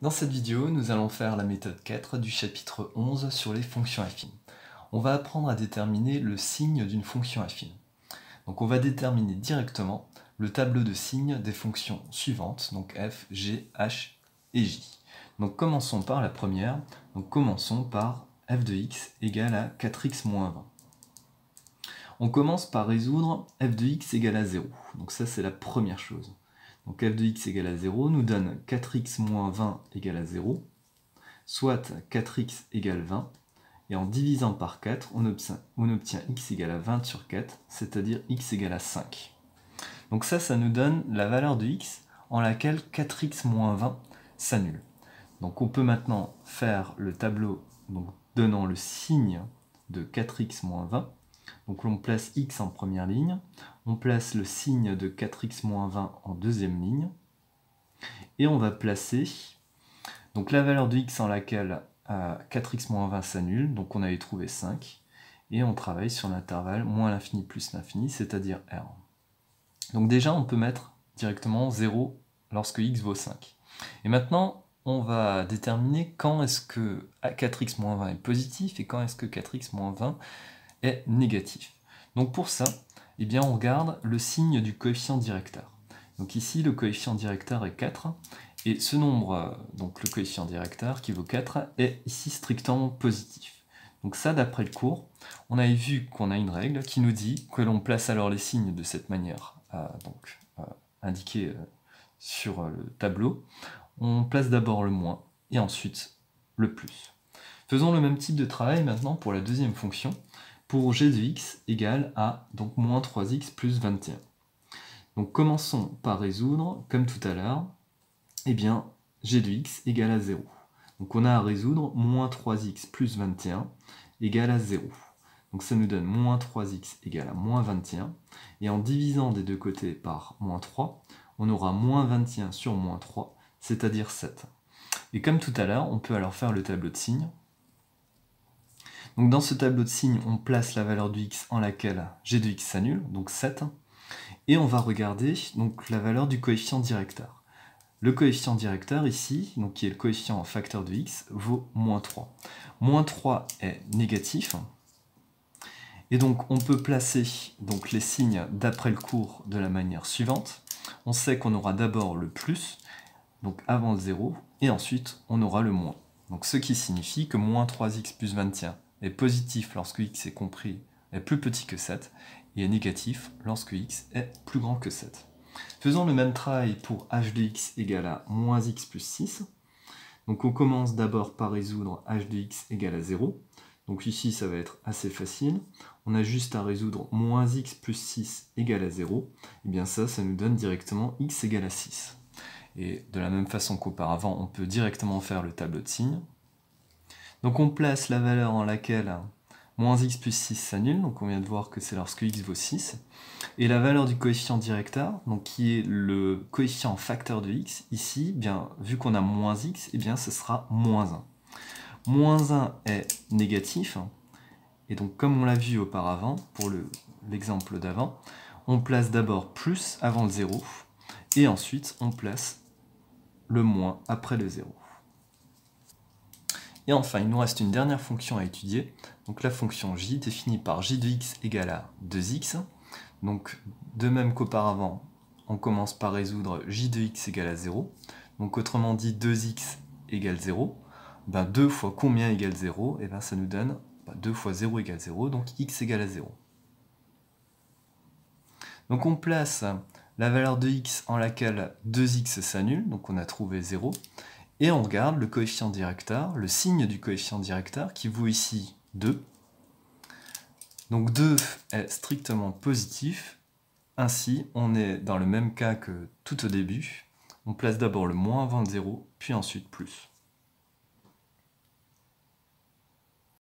Dans cette vidéo, nous allons faire la méthode 4 du chapitre 11 sur les fonctions affines. On va apprendre à déterminer le signe d'une fonction affine. Donc on va déterminer directement le tableau de signes des fonctions suivantes, donc f, g, h et j. Donc commençons par la première, donc commençons par f de x égale à 4x moins 20. On commence par résoudre f de x égale à 0, donc ça c'est la première chose. Donc f de x égale à 0 nous donne 4x moins 20 égale à 0, soit 4x égale 20, et en divisant par 4, on obtient x égale à 20 sur 4, c'est-à-dire x égale à 5. Donc ça nous donne la valeur de x en laquelle 4x moins 20 s'annule. Donc on peut maintenant faire le tableau donnant le signe de 4x moins 20. Donc on place x en première ligne, on place le signe de 4x moins 20 en deuxième ligne, et on va placer donc la valeur de x en laquelle 4x moins 20 s'annule, donc on avait trouvé 5, et on travaille sur l'intervalle moins l'infini plus l'infini, c'est-à-dire r. Donc déjà on peut mettre directement 0 lorsque x vaut 5. Et maintenant on va déterminer quand est-ce que 4x moins 20 est positif et quand est-ce que 4x moins 20 est négatif. Donc pour ça, eh bien on regarde le signe du coefficient directeur. Donc ici le coefficient directeur est 4, et ce nombre, donc le coefficient directeur qui vaut 4, est ici strictement positif. Donc ça, d'après le cours, on avait vu qu'on a une règle qui nous dit que l'on place alors les signes de cette manière, indiquée sur le tableau. On place d'abord le moins et ensuite le plus. Faisons le même type de travail maintenant pour la deuxième fonction, pour g de x égale à donc moins 3x plus 21. Donc commençons par résoudre, comme tout à l'heure, eh bien g de x égale à 0. Donc on a à résoudre moins 3x plus 21 égale à 0. Donc ça nous donne moins 3x égale à moins 21. Et en divisant des deux côtés par moins 3, on aura moins 21 sur moins 3, c'est-à-dire 7. Et comme tout à l'heure, on peut alors faire le tableau de signes. Donc dans ce tableau de signes, on place la valeur de x en laquelle g de x s'annule, donc 7. Et on va regarder donc la valeur du coefficient directeur. Le coefficient directeur ici, donc qui est le coefficient en facteur de x, vaut moins 3. Moins 3 est négatif. Et donc on peut placer donc les signes d'après le cours de la manière suivante. On sait qu'on aura d'abord le plus, donc avant le 0, et ensuite on aura le moins. Donc ce qui signifie que moins 3x plus 21 est positif lorsque x est plus petit que 7, et est négatif lorsque x est plus grand que 7. Faisons le même travail pour h de x égale à moins x plus 6. Donc on commence d'abord par résoudre h de x égale à 0. Donc ici ça va être assez facile. On a juste à résoudre moins x plus 6 égale à 0. Et bien ça nous donne directement x égale à 6. Et de la même façon qu'auparavant, on peut directement faire le tableau de signes. Donc on place la valeur en laquelle moins x plus 6 s'annule, donc on vient de voir que c'est lorsque x vaut 6. Et la valeur du coefficient directeur, donc qui est le coefficient facteur de x, ici, bien, vu qu'on a moins x, eh bien ce sera moins 1. Moins 1 est négatif, et donc comme on l'a vu auparavant, pour l'exemple d'avant, on place d'abord plus avant le 0, et ensuite on place le moins après le 0. Et enfin, il nous reste une dernière fonction à étudier, donc la fonction j définie par j de x égale à 2x. Donc de même qu'auparavant, on commence par résoudre j de x égale à 0. Donc autrement dit, 2x égale 0. 2 fois combien égale 0? Et bien ça nous donne 2 fois 0 égale 0, donc x égale à 0. Donc on place la valeur de x en laquelle 2x s'annule, donc on a trouvé 0. Et on regarde le coefficient directeur, le signe du coefficient directeur qui vaut ici 2. Donc 2 est strictement positif. Ainsi, on est dans le même cas que tout au début. On place d'abord le moins avant le 0, puis ensuite plus.